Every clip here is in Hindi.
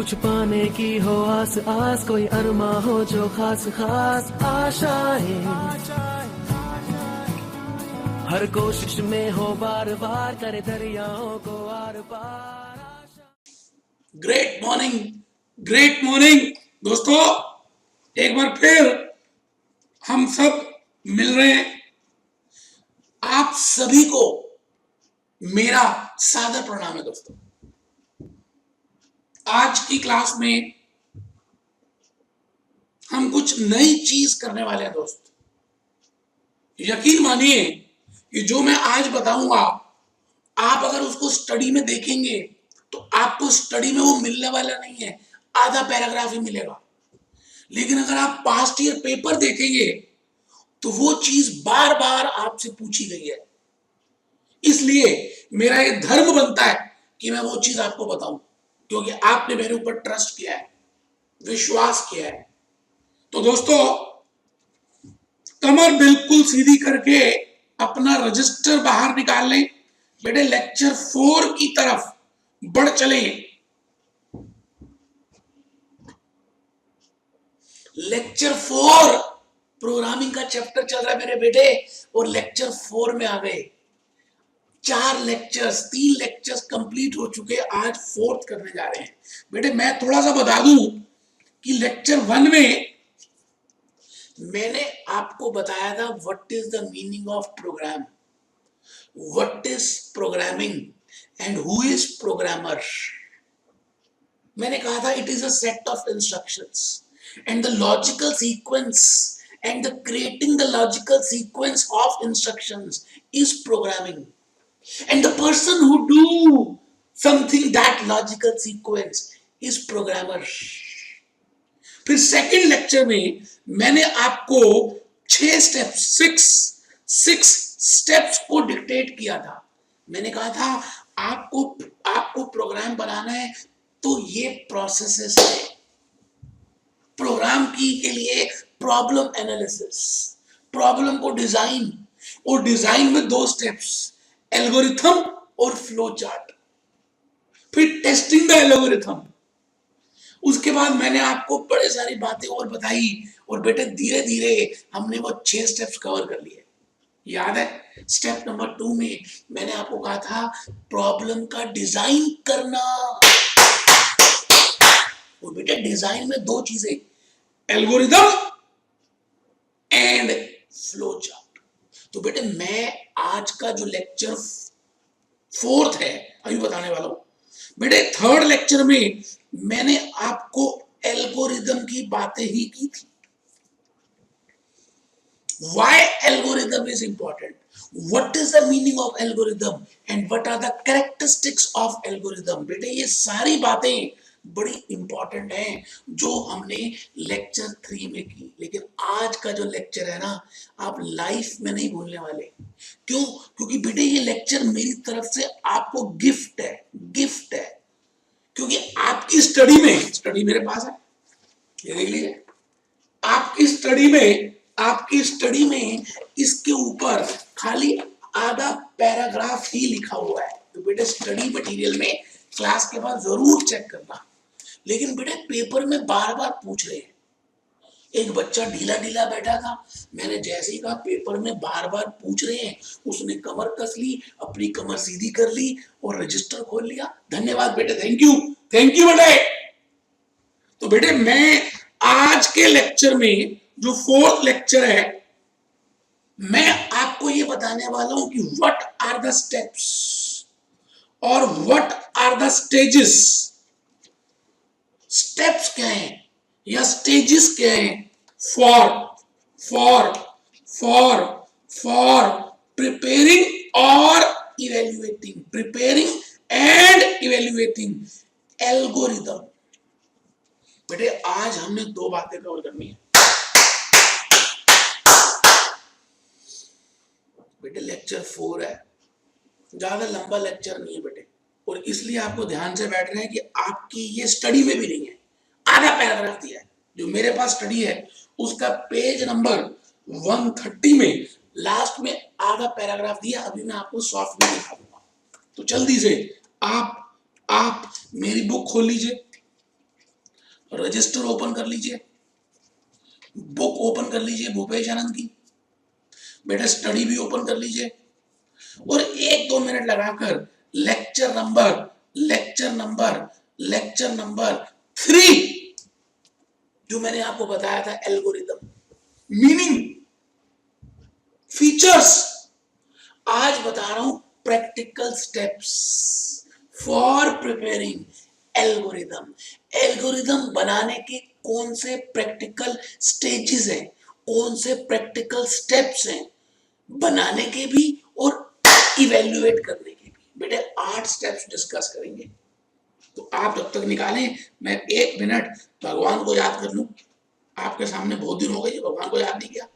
कुछ पाने की हो आस आस, कोई अरमा हो जो खास खास आशाएं, हर कोशिश में हो बार बार, करे दरियाओं को आर पार। ग्रेट मॉर्निंग, ग्रेट मॉर्निंग दोस्तों। एक बार फिर हम सब मिल रहे हैं। आप सभी को मेरा सादर प्रणाम है दोस्तों। आज की क्लास में हम कुछ नई चीज करने वाले हैं दोस्त। यकीन मानिए कि जो मैं आज बताऊंगा, आप अगर उसको स्टडी में देखेंगे तो आपको स्टडी में वो मिलने वाला नहीं है, आधा पैराग्राफ ही मिलेगा। लेकिन अगर आप पास्ट ईयर पेपर देखेंगे तो वो चीज बार बार आपसे पूछी गई है। इसलिए मेरा ये धर्म बनता है कि मैं वो चीज आपको बताऊं, क्योंकि आपने मेरे ऊपर ट्रस्ट किया है, विश्वास किया है। तो दोस्तों, कमर बिल्कुल सीधी करके अपना रजिस्टर बाहर निकाल लें। बेटे लेक्चर 4 की तरफ बढ़ चले। लेक्चर 4 प्रोग्रामिंग का चैप्टर चल रहा है मेरे बेटे, और लेक्चर 4 में आ गए। 3 लेक्चर्स कंप्लीट हो चुके, आज 4th करने जा रहे हैं। बेटे मैं थोड़ा सा बता दूं कि लेक्चर 1 में मैंने आपको बताया था what is the meaning of program, what is programming and who is programmer. मैंने कहा था it is a set of instructions and the logical sequence and the creating the logical sequence of instructions is programming, and the person who do something that logical sequence is programmer. फिर सेकंड लेक्चर में मैंने आपको 6 स्टेप्स को डिक्टेट किया था। मैंने कहा था आपको प्रोग्राम बनाना है तो ये प्रोसेसेस है। प्रोग्राम की के लिए प्रॉब्लम एनालिसिस, प्रॉब्लम को डिजाइन, और डिजाइन में 2 स्टेप्स, एल्गोरिथम और फ्लो चार्ट, फिर टेस्टिंग द एल्गोरिथम। उसके बाद मैंने आपको बड़े सारी बातें और बताई, और बेटे धीरे धीरे हमने वो 6 स्टेप्स कवर कर लिए। याद है स्टेप नंबर 2 में मैंने आपको कहा था प्रॉब्लम का डिजाइन करना, और बेटे डिजाइन में 2 चीजें, एल्गोरिथम एंड फ्लो चार्ट। तो बेटे मैं आज का जो लेक्चर 4th है अभी बताने वाला हूं। बेटे 3rd लेक्चर में मैंने आपको एल्गोरिथम की बातें ही की थी। Why algorithm is important, what is the meaning of algorithm and what are the characteristics of algorithm. बेटे ये सारी बातें बड़ी इंपॉर्टेंट है जो हमने लेक्चर 3 में की। लेकिन आज का जो लेक्चर है ना, आप लाइफ में नहीं भूलने वाले। क्यों? क्योंकि बेटे ये लेक्चर मेरी तरफ से आपको गिफ्ट है, गिफ्ट है। क्योंकि आपकी स्टडी मेरे पास है, ये देख लीजिए। आपकी स्टडी में इसके ऊपर खाली आधा पैराग्राफ ही लिखा हुआ है। तो बेटे स्टडी मटेरियल में क्लास के बाद जरूर चेक करना। लेकिन बेटे पेपर में बार बार पूछ रहे हैं। एक बच्चा ढीला बैठा था, मैंने जैसे ही कहा पेपर में बार बार पूछ रहे हैं, उसने कमर कस ली, अपनी कमर सीधी कर ली और रजिस्टर खोल लिया। धन्यवाद बेटे, थैंक यू बेटे। तो बेटे मैं आज के लेक्चर में जो 4th लेक्चर है, मैं आपको ये बताने वाला हूं कि व्हाट आर द स्टेप्स और what are the stages. Steps क्या है या स्टेजेस क्या है फॉर प्रिपेयरिंग और प्रिपेयरिंग एंड इवेल्युएटिंग एल्गोरिथम। बेटे आज हमने 2 बातें कवर करनी है। बेटे लेक्चर 4 है, ज्यादा लंबा लेक्चर नहीं है बेटे, और इसलिए आपको ध्यान से बैठ रहे हैं कि आपकी ये स्टडी में भी नहीं है। आधा पैराग्राफ दिया है, जो मेरे पास स्टडी है उसका पेज नंबर 130 में लास्ट में आधा पैराग्राफ दिया। अभी मैं आपको सॉफ्ट में दिखा दूंगा। तो जल्दी से आप मेरी बुक खोल लीजिए, रजिस्टर ओपन कर लीजिए, बुक ओपन कर लीजिए भूपेश आनंद की, बेटा स्टडी भी ओपन कर लीजिए और 1-2 मिनट लगाकर lecture number lecture number lecture number 3 जो मैंने आपको बताया था, एल्गोरिदम, मीनिंग, फीचर्स, आज बता रहा हूं practical steps for preparing algorithm. Algorithm बनाने के कौन से प्रैक्टिकल स्टेजेस हैं, कौन से प्रैक्टिकल स्टेप्स हैं बनाने के भी और इवेल्युएट करने के भी। बेटे 8 स्टेप्स डिस्कस करेंगे, तो आप जब तक निकालें मैं 1 मिनट भगवान को याद कर लूं। आपके सामने बहुत दिन हो गए भगवान को याद नहीं किया।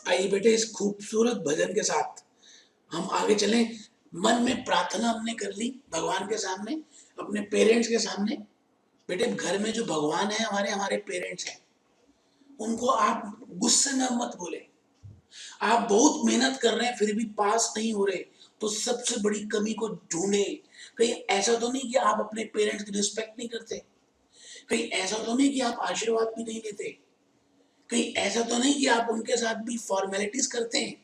आइए बेटे इस खूबसूरत भजन के साथ हम आगे चलें। मन में प्रार्थना हमने कर ली भगवान के सामने, अपने पेरेंट्स के सामने। बेटे घर में जो भगवान है हमारे, हमारे पेरेंट्स हैं, उनको आप गुस्से में मत बोले। आप बहुत मेहनत कर रहे हैं फिर भी पास नहीं हो रहे, तो सबसे बड़ी कमी को ढूंढे। कहीं ऐसा तो नहीं कि आप अपने पेरेंट्स की रिस्पेक्ट नहीं करते, कहीं ऐसा तो नहीं कि आप आशीर्वाद भी नहीं लेते, कहीं ऐसा तो नहीं कि आप उनके साथ भी फॉर्मेलिटीज करते हैं,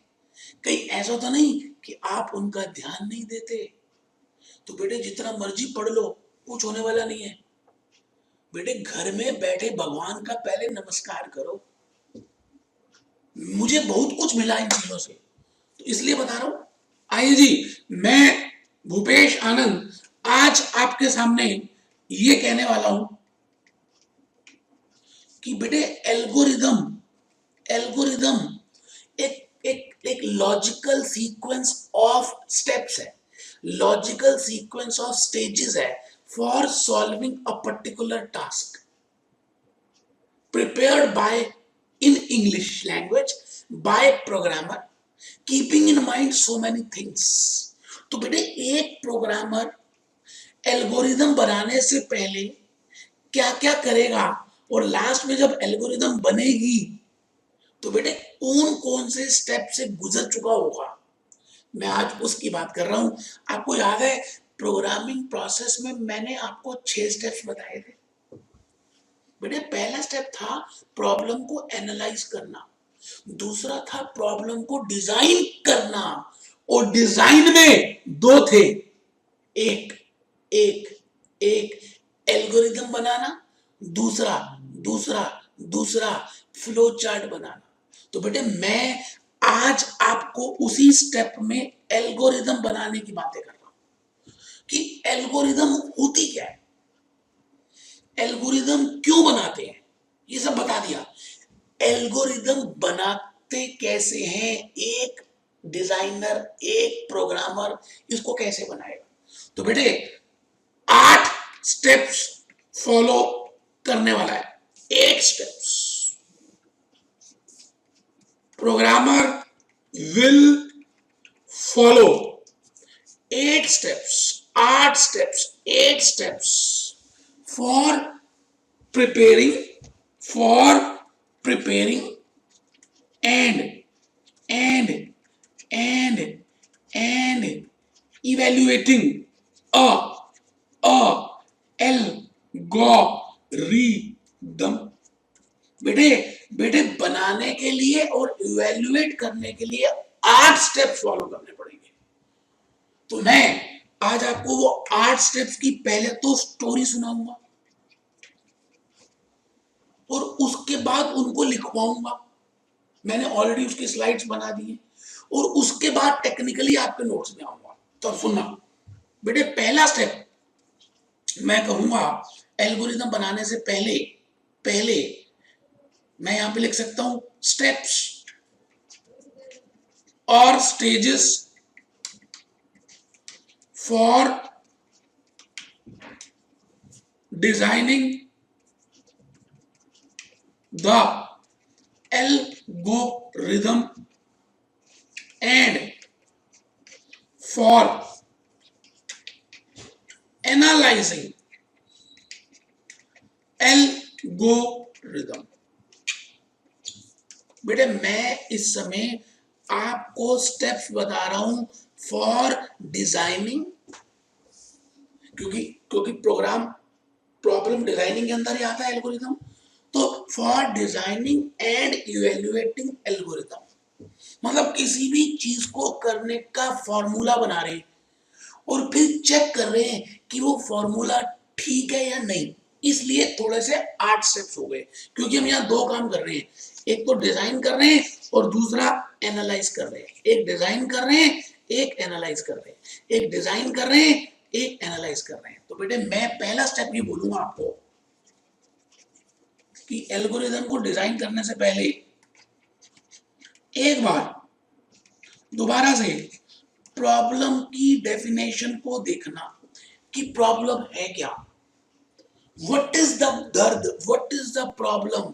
कहीं ऐसा तो नहीं कि आप उनका ध्यान नहीं देते। तो बेटे जितना मर्जी पढ़ लो कुछ होने वाला नहीं है। बेटे घर में बैठे भगवान का पहले नमस्कार करो। मुझे बहुत कुछ मिला इन चीजों से, तो इसलिए बता रहा हूं। आइए जी, मैं भूपेश आनंद आज आपके सामने ये कहने वाला हूं कि बेटे एल्गोरिदम एल्गोरिदम एक एक एक लॉजिकल सीक्वेंस ऑफ स्टेप्स है, लॉजिकल सीक्वेंस ऑफ स्टेजेस है for solving a particular task prepared by in English language by programmer keeping in mind so many things। तो बेटे एक प्रोग्रामर एल्गोरिदम बनाने से पहले क्या क्या करेगा और लास्ट में जब एल्गोरिदम बनेगी तो बेटे कौन कौन से स्टेप से गुजर चुका होगा, मैं आज उसकी बात कर रहा हूं। आपको याद है प्रोग्रामिंग प्रोसेस में मैंने आपको 6 स्टेप्स बताए थे। बेटे पहला स्टेप था प्रॉब्लम को एनालाइज करना, दूसरा था प्रॉब्लम को डिजाइन करना, और डिजाइन में 2 थे, एक एक एक एल्गोरिदम बनाना, दूसरा दूसरा दूसरा फ्लो चार्ट बनाना। तो बेटे मैं आज आपको उसी स्टेप में एल्गोरिदम बनाने की बातें कर रहा हूं कि एल्गोरिदम होती क्या है, एल्गोरिदम क्यों बनाते हैं, ये सब बता दिया। एल्गोरिदम बनाते कैसे हैं, एक डिजाइनर एक प्रोग्रामर इसको कैसे बनाएगा। तो बेटे 8 स्टेप्स फॉलो करने वाला है, 8 steps. Programmer will follow 8 steps, 8 steps, 8 steps for preparing and evaluating a algorithm। बेटे बेटे बनाने के लिए और इवेल्युएट करने के लिए 8 स्टेप्स फॉलो करने पड़ेंगे। तो मैं आज आपको वो 8 स्टेप्स की पहले तो स्टोरी सुनाऊंगा और उसके बाद उनको लिखवाऊंगा। मैंने ऑलरेडी उसकी स्लाइड्स बना दी है और उसके बाद टेक्निकली आपके नोट्स में आऊंगा। तो सुनना बेटे, पहला स्टेप मैं कहूंगा एल्गोरिथम बनाने से पहले पहले मैं यहां पे लिख सकता हूं स्टेप्स और stages for designing the algorithm and for analyzing algorithm। बेटे मैं इस समय आपको स्टेप्स बता रहा हूं फॉर डिजाइनिंग, क्योंकि प्रोग्राम प्रॉब्लम डिजाइनिंग के अंदर ही आता है एल्गोरिथम। तो for designing and evaluating algorithm मतलब किसी भी चीज को करने का फॉर्मूला बना रहे हैं और फिर चेक कर रहे हैं कि वो फॉर्मूला ठीक है या नहीं। इसलिए थोड़े से 8 स्टेप्स हो गए, क्योंकि हम यहाँ 2 काम कर रहे हैं, एक तो डिजाइन कर रहे हैं और दूसरा एनालाइज कर रहे हैं। एक डिजाइन कर रहे हैं, एक एनालाइज कर रहे हैं, एक डिजाइन कर रहे हैं, एक एनालाइज कर रहे हैं। तो बेटे मैं पहला स्टेप ये बोलूंगा आपको कि एल्गोरिथम को डिजाइन करने से पहले एक बार दोबारा से प्रॉब्लम की डेफिनेशन को देखना कि प्रॉब्लम है क्या। व्हाट इज द दर्द, what is the problem.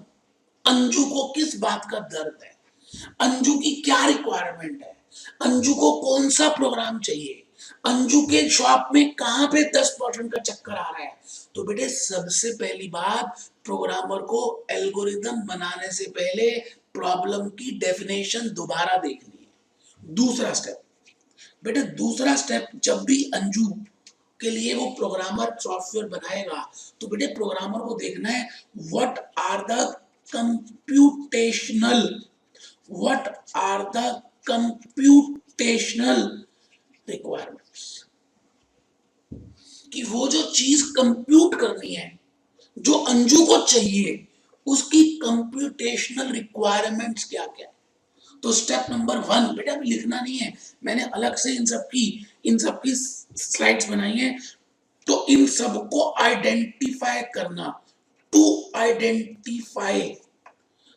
Anju को किस बात का दर्द है, अंजू की क्या रिक्वायरमेंट है, अंजू को कौन सा प्रोग्राम चाहिए, अंजू के शॉप में कहां पे 10% का चक्कर आ रहा है। तो बेटे सबसे पहली बात, प्रोग्रामर को एल्गोरिथम बनाने से पहले प्रॉब्लम की डेफिनेशन दोबारा देखनी है। दूसरा स्टेप बेटे, दूसरा स्टेप, जब भी अंजू के लिए वो प्रोग्रामर सॉफ्टवेयर बनाएगा तो बेटे प्रोग्रामर को देखना है what are the computational requirements, कि वो जो चीज कंप्यूट करनी है जो अंजू को चाहिए उसकी कंप्यूटेशनल रिक्वायरमेंट्स क्या क्या है। तो स्टेप नंबर 1 बेटा अभी लिखना नहीं है, मैंने अलग से इन सब की स्लाइड्स बनाई है। तो इन सबको आइडेंटिफाई करना, to identify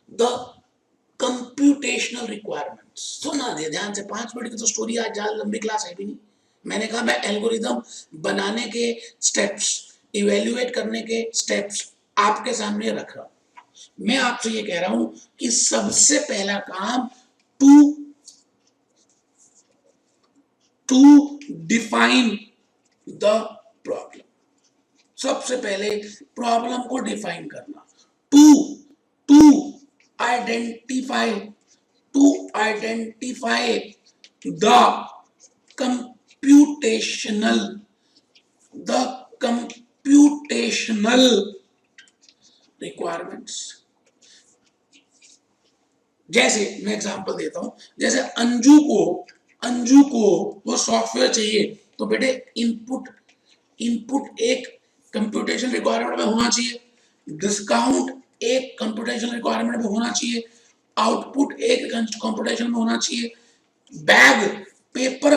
the computational requirements. सुना दे ध्यान से, 5 मिनट की तो स्टोरी, आज ज्यादा लंबी क्लास है भी नहीं। मैंने कहा मैं एल्गोरिथम बनाने के स्टेप्स, इवेल्युएट करने के स्टेप्स आपके सामने रख रहा हूं। मैं आपसे ये कह रहा हूं कि सबसे पहला काम टू डिफाइन द प्रॉब्लम। सबसे पहले प्रॉब्लम को डिफाइन करना, to identify the computational requirements. जैसे मैं एग्जांपल देता हूं, जैसे अंजू को वो सॉफ्टवेयर चाहिए तो बेटे इनपुट एक कंप्यूटेशन रिक्वायरमेंट में होना चाहिए, डिस्काउंट एक कंप्यूटेशन रिक्वायरमेंट में होना चाहिए, आउटपुट एक कंप्यूटेशन में होना चाहिए, पेपर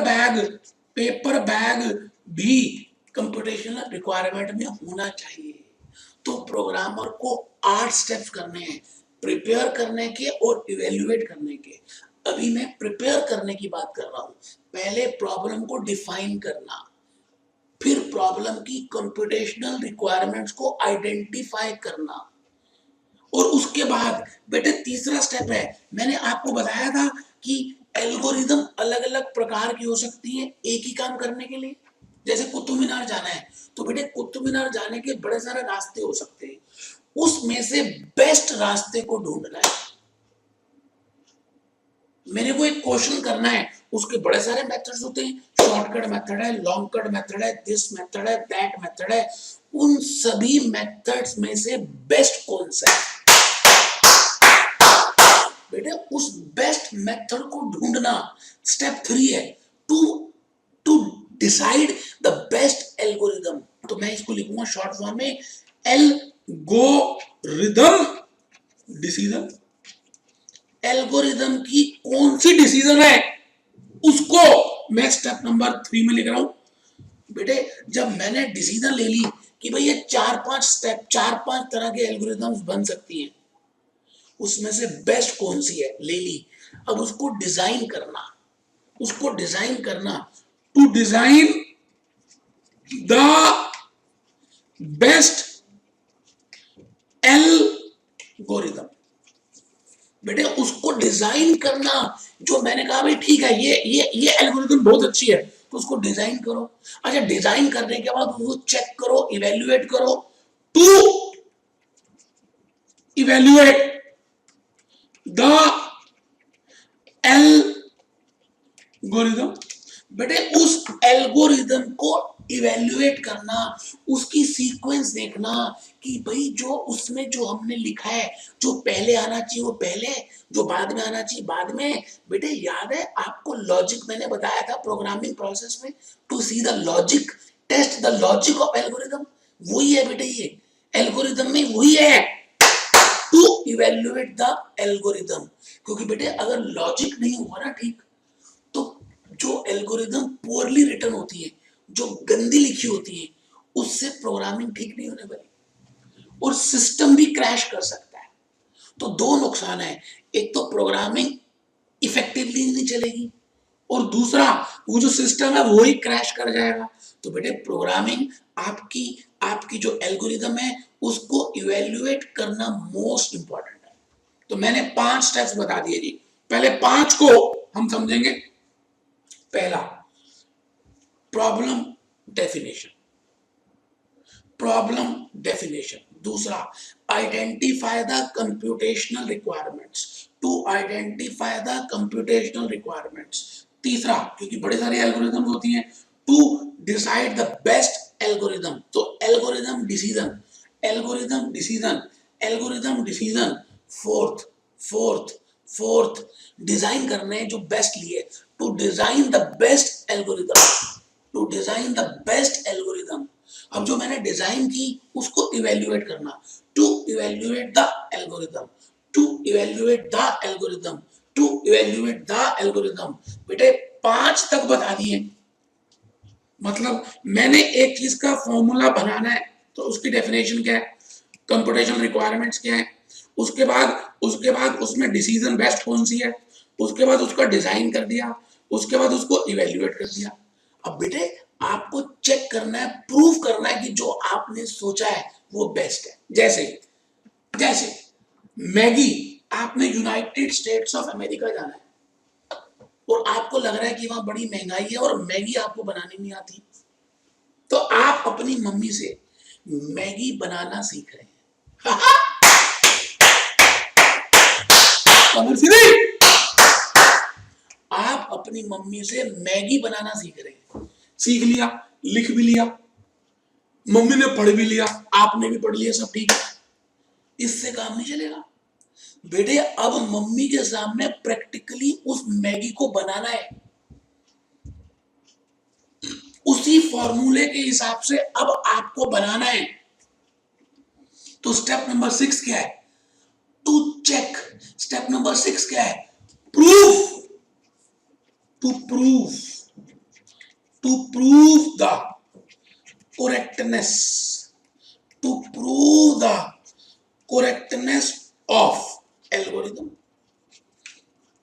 बैग भी कंप्यूटेशनल रिक्वायरमेंट में होना चाहिए। तो प्रोग्रामर को 8 स्टेप्स करने हैं, प्रिपेयर करने के और इवेल्युएट करने के। अभी मैं प्रिपेयर करने की बात कर रहा हूं। पहले प्रॉब्लम को डिफाइन करना, फिर प्रॉब्लम की कंप्यूटेशनल रिक्वायरमेंट्स को आइडेंटिफाई करना, और उसके बाद बेटे तीसरा स्टेप है, मैंने आपको बताया था कि एल्गोरिथम अलग अलग प्रकार की हो सकती है एक ही काम करने के लिए। जैसे कुतुब मीनार जाना है तो बेटे कुतुब मीनार जाने के बड़े सारे रास्ते हो सकते हैं, उसमें से बेस्ट रास्ते को ढूंढना है। मेरे को एक क्वेश्चन करना है, उसके बड़े सारे मेथड्स होते हैं, शॉर्टकट मेथड है, लॉन्ग कट मेथड है, दिस मेथड है, दैट मेथड है। उन सभी मेथड्स में से बेस्ट कौन सा है बेटे उस बेस्ट मेथड को ढूंढना स्टेप 3 है, to to decide the best algorithm. तो मैं इसको लिखूंगा शॉर्ट फॉर्म में एल्गोरिदम डिसीजन। एल्गोरिदम की कौन सी डिसीजन है उसको मैं स्टेप नंबर 3 में लिख रहा हूं। बेटे जब मैंने डिसीजन ले ली कि भाई ये 4-5 स्टेप, 4-5 तरह के एल्गोरिदम्स बन सकती हैं, उसमें से बेस्ट कौन सी है ले ली। अब उसको डिजाइन करना, उसको डिजाइन करना, to design the best algorithm. बेटे उसको डिजाइन करना, जो मैंने कहा भाई ठीक है ये एल्गोरिदम बहुत अच्छी है, तो उसको डिजाइन करो। अच्छा डिजाइन करने के बाद उसको चेक करो, इवेल्युएट करो, टू इवेल्युएट द एल्गोरिदम। बेटे उस एल्गोरिदम को इवेल्युएट करना, उसकी सीक्वेंस देखना कि भाई जो उसमें जो हमने लिखा है, जो पहले आना चाहिए वो पहले, जो बाद में आना चाहिए बाद में। बेटे याद है आपको लॉजिक मैंने बताया था प्रोग्रामिंग प्रोसेस में, to see the logic, test the logic of algorithm. वही है बेटे, ये एल्गोरिदम में वही है, टू इवेल्युएट द एल्गोरिदम। क्योंकि बेटे अगर लॉजिक नहीं हुआ ना ठीक, तो जो एल्गोरिदम पुअरली रिटन होती है, जो गंदी लिखी होती है, उससे प्रोग्रामिंग ठीक नहीं होने वाली और सिस्टम भी क्रैश कर सकता है। तो दो नुकसान है, एक तो प्रोग्रामिंग इफेक्टिवली नहीं चलेगी और दूसरा वो जो सिस्टम है वो ही क्रैश कर जाएगा। तो बेटे प्रोग्रामिंग आपकी आपकी जो एल्गोरिदम है उसको इवेल्युएट करना मोस्ट इंपॉर्टेंट है। तो मैंने 5 स्टेप्स बता दिए जी, पहले 5 को हम समझेंगे। पहला प्रॉब्लम डेफिनेशन, प्रॉब्लम डेफिनेशन। दूसरा identify the computational requirements, to identify the computational requirements. तीसरा, क्योंकि बड़े सारे एल्गोरिदम्स होती हैं, to decide the best algorithm. तो algorithm decision, algorithm decision, algorithm decision. Fourth fourth fourth design करने जो बेस्ट लिए, to design the best algorithm, to design the best algorithm. अब जो मैंने डिजाइन की उसको इवेल्युएट करना, to evaluate the algorithm, to evaluate the algorithm, to evaluate the algorithm. बेटे 5 तक बता दिए। मतलब मैंने एक चीज का फॉर्मूला बनाना है तो उसकी डेफिनेशन क्या है, कंप्यूटेशनल रिक्वायरमेंट्स क्या है, उसके बाद उसमें डिसीजन बेस्ट कौन सी है, उसके बाद उसका डिजाइन कर दिया, उसके बाद उसको इवेल्युएट कर दिया। अब बेटे आपको चेक करना है, प्रूव करना है कि जो आपने सोचा है वो बेस्ट है। जैसे जैसे मैगी, आपने यूनाइटेड स्टेट्स ऑफ अमेरिका जाना है और आपको लग रहा है कि वहां बड़ी महंगाई है और मैगी आपको बनानी नहीं आती, तो आप अपनी मम्मी से मैगी बनाना सीख रहे हैं। आप अपनी मम्मी से मैगी बनाना सीख रहे हैं, सीख लिया, लिख भी लिया, मम्मी ने पढ़ भी लिया, आपने भी पढ़ लिया, सब ठीक है, इससे काम नहीं चलेगा। बेटे अब मम्मी के सामने प्रैक्टिकली उस मैगी को बनाना है, उसी फॉर्मूले के हिसाब से अब आपको बनाना है। तो स्टेप नंबर 6 क्या है, टू चेक। स्टेप नंबर 6 क्या है, proof, to proof, to prove the correctness, to prove the correctness of algorithm.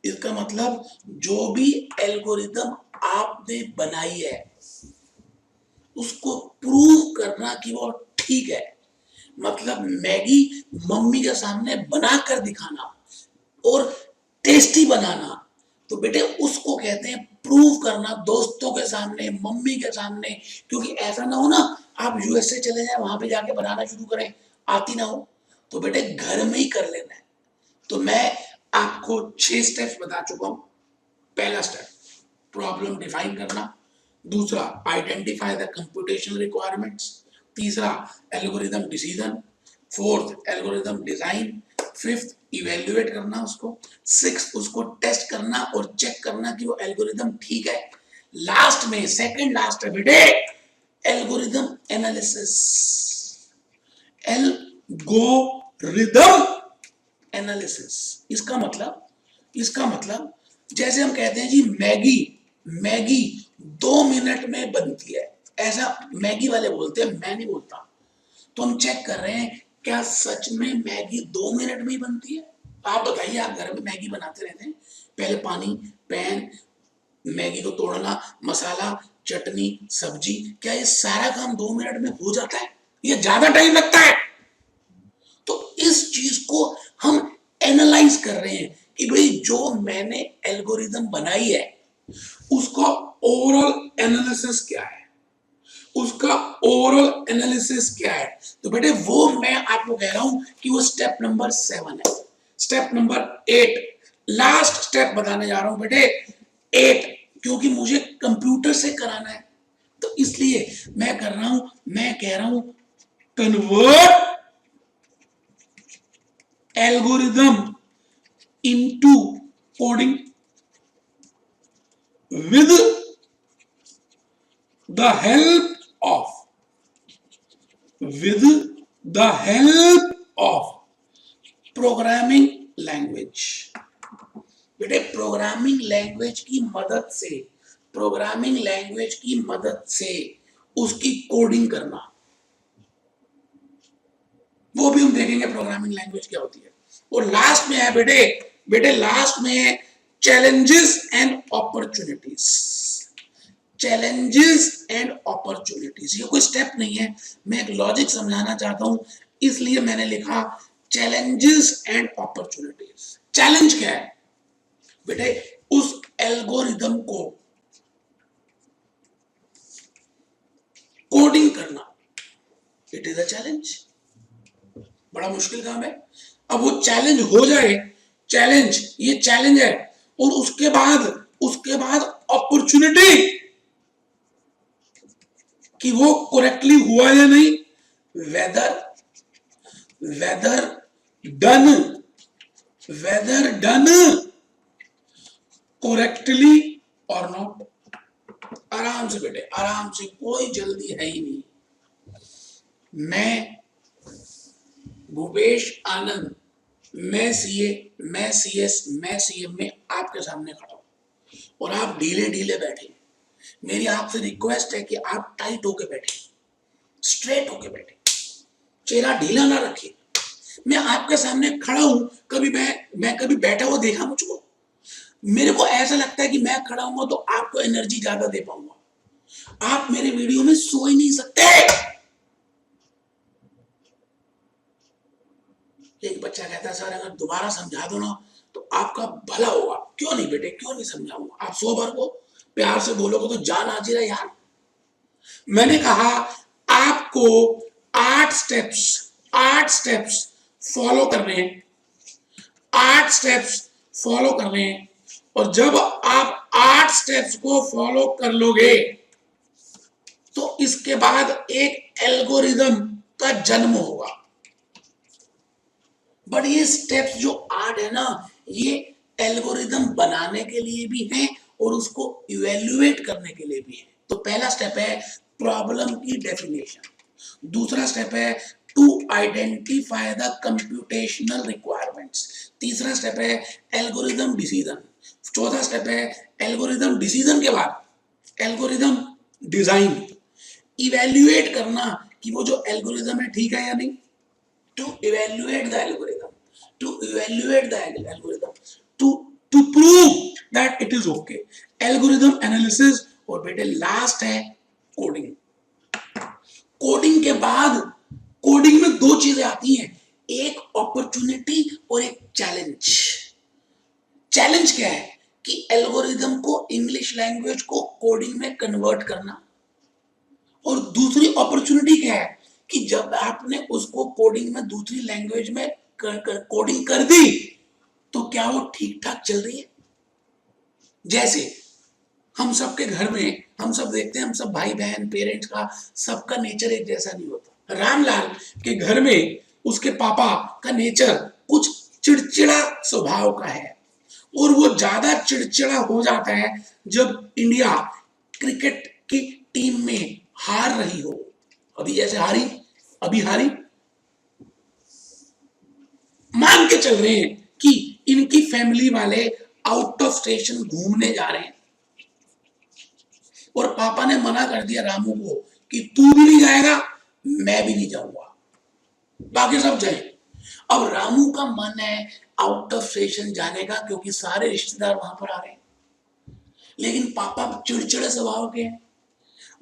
इसका मतलब जो भी एल्गोरिदम आपने बनाई है उसको प्रूव करना कि वो ठीक है। मतलब मैगी मम्मी के सामने बनाकर दिखाना और टेस्टी बनाना, तो बेटे उसको कहते हैं प्रूव करना, दोस्तों के सामने, मम्मी के सामने। क्योंकि ऐसा ना हो ना आप यूएसए चले जाए, वहां पे जाके बनाना शुरू करें, आती ना हो, तो बेटे घर में ही कर लेना है। तो मैं आपको 6 स्टेप्स बता चुका हूं। पहला स्टेप प्रॉब्लम डिफाइन करना, दूसरा आइडेंटिफाई द कंप्यूटेशनल रिक्वायरमेंट्स, तीसरा algorithm decision, fourth algorithm design, fifth evaluate करना उसको, सिक्स उसको टेस्ट करना और चेक करना कि वो एल्गोरिदम ठीक है, लास्ट में सेकंड लास्ट है बेटे एल्गोरिदम एनालिसिस, एल्गोरिदम एनालिसिस। इसका मतलब जैसे हम कहते हैं जी मैगी 2 मिनट में बनती है, ऐसा मैगी वाले बोलते हैं, मैं नहीं बोलता। तो हम चेक कर रहे हैं क्या सच में मैगी 2 मिनट में ही बनती है? आप बताइए, आप घर में मैगी बनाते रहते हैं, पहले पानी, पैन, मैगी को तोड़ना, मसाला, चटनी, सब्जी, क्या ये सारा काम 2 मिनट में हो जाता है? ये ज्यादा टाइम लगता है। तो इस चीज को हम एनालाइज कर रहे हैं कि भाई जो मैंने एल्गोरिदम बनाई है उसका ओवरऑल एनालिसिस क्या है, उसका ओवरऑल एनालिसिस क्या है। तो बेटे वो मैं आपको कह रहा हूं कि वो स्टेप नंबर 7 है। स्टेप नंबर 8 लास्ट स्टेप बताने जा रहा हूं बेटे, 8, क्योंकि मुझे कंप्यूटर से कराना है तो इसलिए मैं कह रहा हूं convert algorithm into coding with the help of programming language. बेटे प्रोग्रामिंग लैंग्वेज की मदद से उसकी कोडिंग करना, वो भी हम देखेंगे प्रोग्रामिंग लैंग्वेज क्या होती है। और लास्ट में है बेटे लास्ट में है चैलेंजेस एंड अपॉर्चुनिटीज। ये कोई स्टेप नहीं है, मैं एक लॉजिक समझाना चाहता हूं इसलिए मैंने लिखा चैलेंजेस एंड अपॉर्चुनिटीज। चैलेंज क्या है बेटे? उस एल्गोरिदम को कोडिंग करना, इट इज अ चैलेंज। बड़ा मुश्किल काम है। अब वो चैलेंज हो जाए, ये चैलेंज है, और उसके बाद अपॉर्चुनिटी कि वो करेक्टली हुआ या नहीं, वेदर डन करेक्टली और नॉट। आराम से बेटे, आराम से, कोई जल्दी है ही नहीं। मैं भूपेश आनंद, मैं सीएस, मैं सीएम में आपके सामने खड़ा हूं और आप ढीले बैठे। मेरी आपसे रिक्वेस्ट है कि आप टाइट होके बैठे, स्ट्रेट होके बैठे, चेहरा ढीला ना रखिए। मैं आपके सामने खड़ा हूं, कभी मैं कभी बैठा हुआ देखा मुझको? मेरे को ऐसा लगता है कि मैं खड़ा हूं तो आपको एनर्जी ज्यादा दे पाऊंगा। आप मेरे वीडियो में सो ही नहीं सकते। एक बच्चा कहता है सर अगर दोबारा समझा दो ना तो आपका भला होगा। क्यों नहीं बेटे, क्यों नहीं समझाऊंगा? आप 100 बार को प्यार से बोलोगे तो जान हाजिर है यार। मैंने कहा आपको 8 स्टेप्स फॉलो करने हैं, 8 स्टेप्स फॉलो करने हैं, और जब आप 8 स्टेप्स को फॉलो कर लोगे तो इसके बाद एक एल्गोरिदम का जन्म होगा। बट ये स्टेप्स जो 8 है ना, ये एल्गोरिदम बनाने के लिए भी है और उसको इवेल्युएट करने के लिए भी है। तो पहला स्टेप है प्रॉब्लम की डेफिनेशन, दूसरा स्टेप है to identify the computational requirements, तीसरा स्टेप है एल्गोरिदम डिसीजन, चौथा स्टेप है एल्गोरिदम डिसीजन के बाद एल्गोरिदम डिजाइन, इवेल्युएट करना कि वो जो एल्गोरिदम है ठीक है या नहीं, to evaluate the algorithm, to prove that it is okay, algorithm analysis, और बेटे लास्ट है कोडिंग। कोडिंग के बाद कोडिंग में 2 चीजें आती हैं, एक अपॉर्चुनिटी और एक चैलेंज। चैलेंज क्या है कि एल्गोरिदम को इंग्लिश लैंग्वेज को कोडिंग में कन्वर्ट करना, और दूसरी अपॉर्चुनिटी क्या है कि जब आपने उसको कोडिंग में दूसरी लैंग्वेज में कोडिंग कर दी तो क्या वो ठीक ठाक चल रही है? जैसे हम सबके घर में हम सब देखते हैं, हम सब भाई बहन पेरेंट्स का सबका नेचर एक जैसा नहीं होता। रामलाल के घर में उसके पापा का नेचर कुछ चिड़चिड़ा स्वभाव का है और वो ज्यादा चिड़चिड़ा हो जाता है जब इंडिया क्रिकेट की टीम में हार रही हो। अभी जैसे हारी, अभी हारी, मान के चल रहे हैं कि इनकी फैमिली वाले आउट ऑफ स्टेशन घूमने जा रहे हैं और पापा ने मना कर दिया रामू को कि तू भी नहीं जाएगा, मैं भी नहीं जाऊंगा, बाकी सब जाए। अब रामू का मन है आउट ऑफ स्टेशन जाने का क्योंकि सारे रिश्तेदार वहां पर आ रहे हैं, लेकिन पापा चिड़चिड़े स्वभाव के हैं।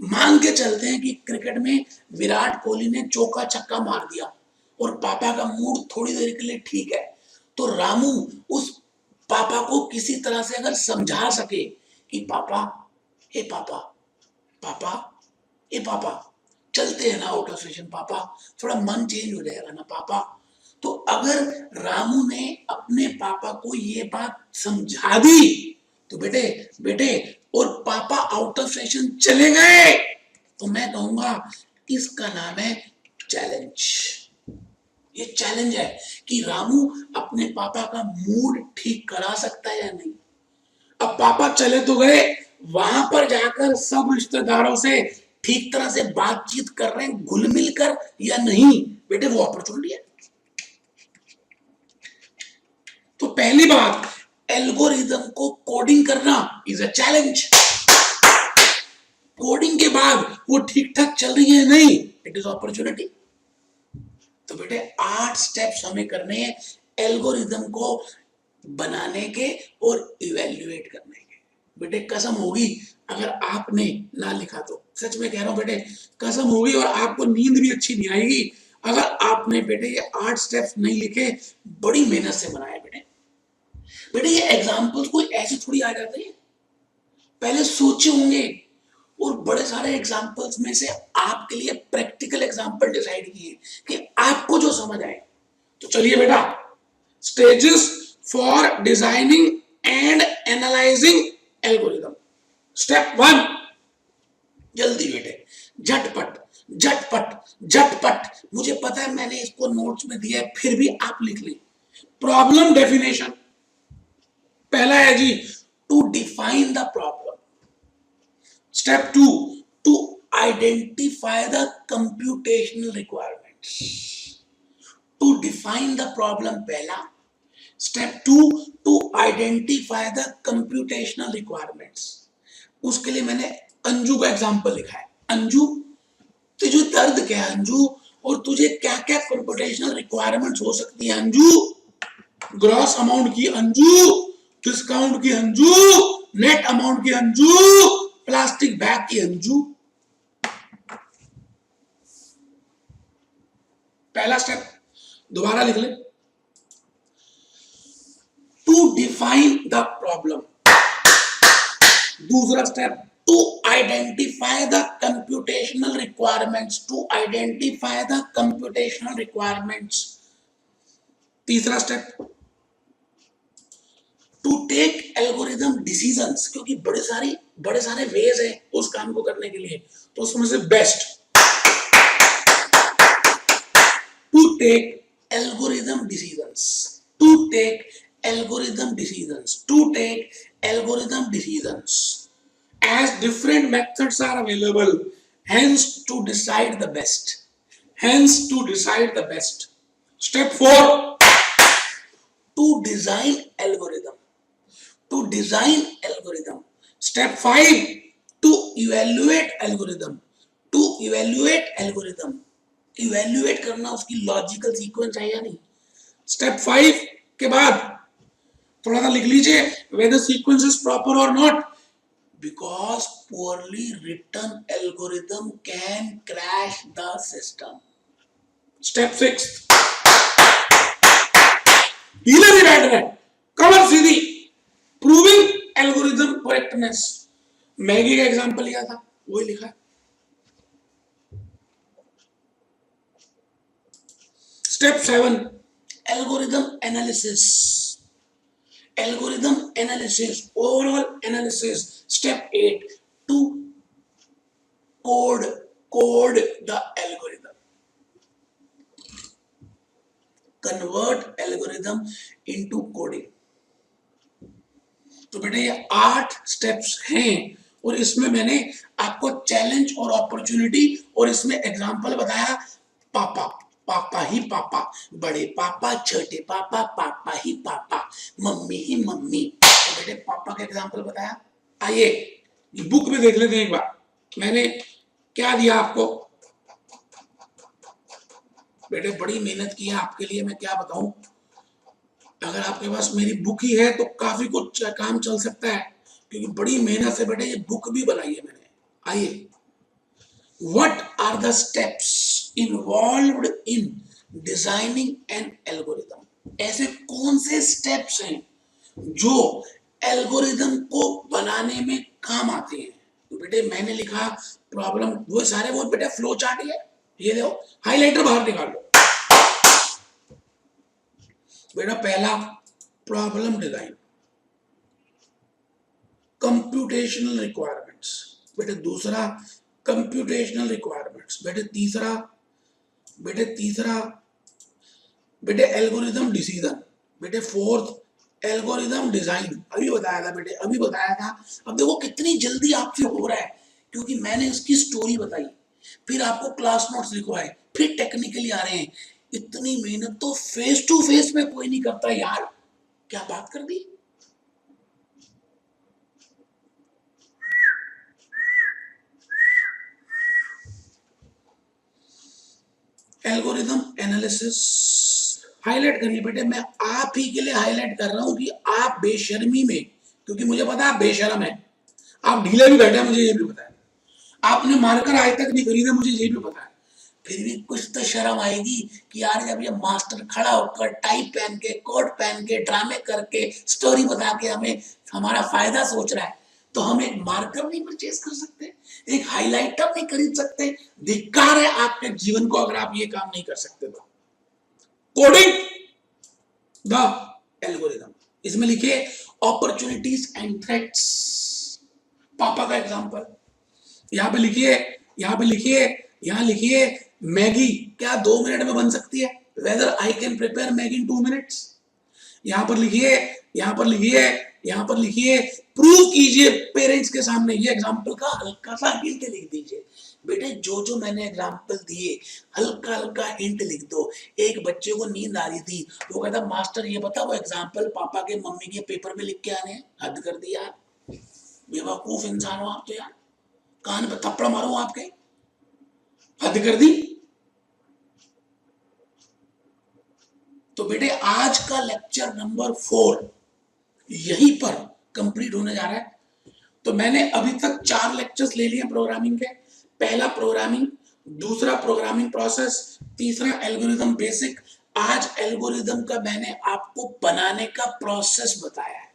मान के चलते हैं कि क्रिकेट में विराट कोहली ने चौका छक्का मार दिया और पापा का मूड थोड़ी देर के लिए ठीक है, तो रामू उस पापा को किसी तरह से अगर समझा सके कि पापा, हे पापा, पापा, हे पापा, चलते हैं ना आउट ऑफ स्टेशन पापा, थोड़ा मन चेंज हो जाएगा ना पापा। तो अगर रामू ने अपने पापा को ये बात समझा दी तो बेटे बेटे और पापा आउट ऑफ स्टेशन चले गए, तो मैं कहूंगा इसका नाम है चैलेंज। ये चैलेंज है कि रामू अपने पापा का मूड ठीक करा सकता है या नहीं। अब पापा चले तो गए, वहां पर जाकर सब रिश्तेदारों से ठीक तरह से बातचीत कर रहे हैं घुल मिल कर या नहीं, बेटे वो अपॉर्चुनिटी है। तो पहली बात, एल्गोरिदम को कोडिंग करना इज अ चैलेंज। कोडिंग के बाद वो ठीक ठाक चल रही है नहीं, इट इज अपॉर्चुनिटी। तो बेटे 8 स्टेप्स हमें करने हैं एल्गोरिदम को बनाने के और इवेल्युएट करने के। बेटे कसम होगी अगर आपने ना लिखा तो, सच में कह रहा हूं बेटे, कसम होगी और आपको नींद भी अच्छी नहीं आएगी अगर आपने बेटे ये 8 स्टेप्स नहीं लिखे, बड़ी मेहनत से बनाए बेटे। बेटे ये एग्जाम्पल्स कोई ऐसे थोड़ी आ जाते हैं, पहले सोचे होंगे और बड़े सारे एग्जाम्पल्स में से आपके लिए प्रैक्टिकल एग्जाम्पल डिसाइड किए कि आपको जो समझ आए। तो चलिए बेटा, stages for designing and analysing algorithm. Step 1, जल्दी बेटे, झटपट झटपट झटपट। मुझे पता है मैंने इसको नोट्स में दिया है, फिर भी आप लिख लें। प्रॉब्लम डेफिनेशन, पहला है जी to define the problem. Step 2, to identify the computational requirements. To define the problem पहला। Step 2, to identify the computational requirements. उसके लिए मैंने अंजू का एग्जांपल लिखा है। अंजू, तुझे दर्द क्या है अंजू, और तुझे क्या क्या कंप्यूटेशनल रिक्वायरमेंट्स हो सकती है अंजू। ग्रॉस अमाउंट की अंजू, डिस्काउंट की अंजू, नेट अमाउंट की अंजू, प्लास्टिक बैग की अंजू। पहला स्टेप दोबारा लिख ले, टू डिफाइन द प्रॉब्लम। दूसरा step, to identify the computational requirements. To identify the computational requirements. तीसरा step, to take algorithm decisions, क्योंकि बड़े सारे वेज है उस काम को करने के लिए, तो उसमें से best to take algorithm decisions. To take algorithm decisions, to take algorithm decisions, as different methods are available, hence to decide the best, hence to decide the best. Step 4, to design algorithm, to design algorithm. Step 5, to evaluate algorithm, to evaluate algorithm. evaluate करना उसकी लॉजिकल सीक्वेंस है या नहीं। स्टेप 5 के बाद थोड़ा सा लिख लीजिए, whether sequence is proper or not, because poorly written algorithm can crash the system. Step 6, ढीले भी बैठ गए, कमर सीधी, प्रूविंग एल्गोरिथम करेक्टनेस। मैगी का एग्जांपल लिया था, वही लिखा है। Step 7, algorithm analysis, algorithm analysis, overall analysis. Step 8, to code the algorithm. Convert algorithm into coding. तो बेटे ये 8 स्टेप्स हैं और इसमें मैंने आपको चैलेंज और अपॉर्चुनिटी और इसमें एग्जांपल बताया। पापा, पापा ही पापा, बड़े पापा, छोटे पापा, पापा ही पापा, मम्मी ही मम्मी। तो बेटे पापा का एग्जांपल बताया। आइए बुक में देख लेते हैं एक बार मैंने क्या दिया आपको। बेटे बड़ी मेहनत की है आपके लिए, मैं क्या बताऊं। अगर आपके पास मेरी बुक ही है तो काफी कुछ काम चल सकता है, क्योंकि बड़ी मेहनत से बेटे ये बुक भी बनाई है मैंने। आइए, what are the steps involved in designing an algorithm. ऐसे कौन से स्टेप्स हैं जो एल्गोरिदम को बनाने में काम आते हैं। तो बेटे मैंने लिखा प्रॉब्लम, वो सारे वो बेटे फ्लो चार्ट है, ये लो हाइलाइटर बाहर निकाल लो। बेटा पहला प्रॉब्लम डिजाइन, कंप्यूटेशनल रिक्वायरमेंट्स। बेटे दूसरा कंप्यूटेशनल रिक्वायरमेंट्स। बेटे तीसरा बेटे एल्गोरिदम डिसीजन। बेटे फोर्थ एल्गोरिदम डिजाइन। अभी बताया था बेटे, अभी बताया था। अब देखो कितनी जल्दी आपसे हो रहा है, क्योंकि मैंने इसकी स्टोरी बताई, फिर आपको क्लास नोट्स लिखवाए, फिर टेक्निकली आ रहे हैं। इतनी मेहनत तो फेस टू फेस में कोई नहीं करता यार। क्या बात कर दी। एल्गोरिदम एनालिसिस हाईलाइट करिए बेटे। मैं आप ही के लिए हाईलाइट कर रहा हूं कि आप बेशर्मी में, क्योंकि मुझे पता है आप बेशर्म है, आप ढीले भी बैठे, मुझे ये भी पता है। आपने मार्कर आज तक नहीं खरीदे, मुझे ये भी पता है। फिर भी कुछ तो शर्म आएगी कि यार जब ये मास्टर खड़ा होकर टाई पहन के, कोट पहन के, ड्रामे करके, स्टोरी बता के हमें हमारा फायदा सोच रहा है, तो हम एक मार्कर नहीं परचेज कर सकते, एक हाइलाइटर नहीं खरीद सकते। धिक्कार है आपके जीवन को अगर आप ये काम नहीं कर सकते तो। कोडिंग द एल्गोरिदम, इसमें लिखिए अपॉर्चुनिटीज एंड थ्रेट्स। पापा का एग्जांपल यहां पे लिखिए, यहां लिखिए मैगी क्या 2 मिनट में बन सकती है, whether I can prepare Maggi in 2 minutes. यहां पर लिखिए प्रूव कीजिए पेरेंट्स के सामने। ये एग्जांपल का हल्का सा हिंट लिख दीजिए बेटे। जो मैंने एग्जांपल दिए हल्का हल्का हिंट लिख दो। एक बच्चे को नींद आ रही थी, वो कहता मास्टर ये बता वो एग्जांपल पापा के मम्मी के पेपर में लिख के आने हैं। हद कर दिया, बेवकूफ इंसान हो आप तो यार। कान पे थप्पड़ मारो आपके, हद कर दी। तो बेटे आज का लेक्चर नंबर 4 यहीं पर कंप्लीट होने जा रहा है। तो मैंने अभी तक 4 लेक्चर्स ले लिए प्रोग्रामिंग के। पहला प्रोग्रामिंग, दूसरा प्रोग्रामिंग प्रोसेस, तीसरा एल्गोरिदम बेसिक। आज एल्गोरिदम का मैंने आपको बनाने का प्रोसेस बताया है।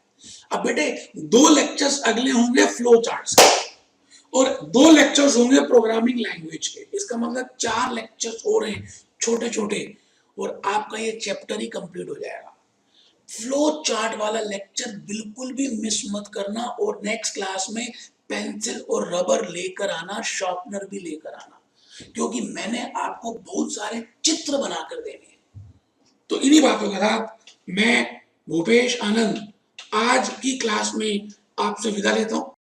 अब बेटे 2 लेक्चर्स अगले होंगे फ्लो चार्ट्स के और 2 लेक्चर्स होंगे प्रोग्रामिंग लैंग्वेज के। इसका मतलब 4 लेक्चर्स हो रहे हैं छोटे छोटे, और आपका ये चैप्टर ही कंप्लीट हो जाएगा। फ्लो चार्ट वाला लेक्चर बिल्कुल भी मिस मत करना, और नेक्स्ट क्लास में पेंसिल और रबर लेकर आना, शार्पनर भी लेकर आना, क्योंकि मैंने आपको बहुत सारे चित्र बनाकर देने हैं। तो इन्हीं बातों के साथ मैं भूपेश आनंद आज की क्लास में आपसे विदा लेता हूं।